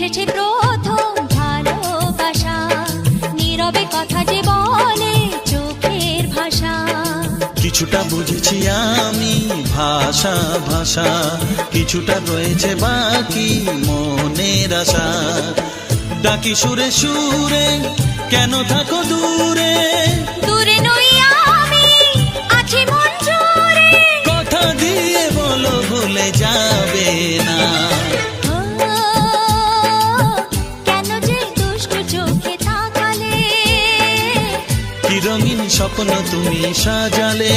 এসেছে প্রথম ভালোবাসা, নীরবে কথা যে বলে চোখের ভাষা। কিছুটা বুঝেছি আমি ভাষা ভাষা, কিছুটা রয়েছে বাকি মনের আশা। ডাকি সুরে সুরে কেন থাকো দূরে, দূরে নই আমি আছি মন জুড়ে। কথা দিয়ে বলো ভুলে যাবে না। কেন যে দুষ্ট চোখে তাকালে, কি রঙিন স্বপ্ন তুমি সাজালে।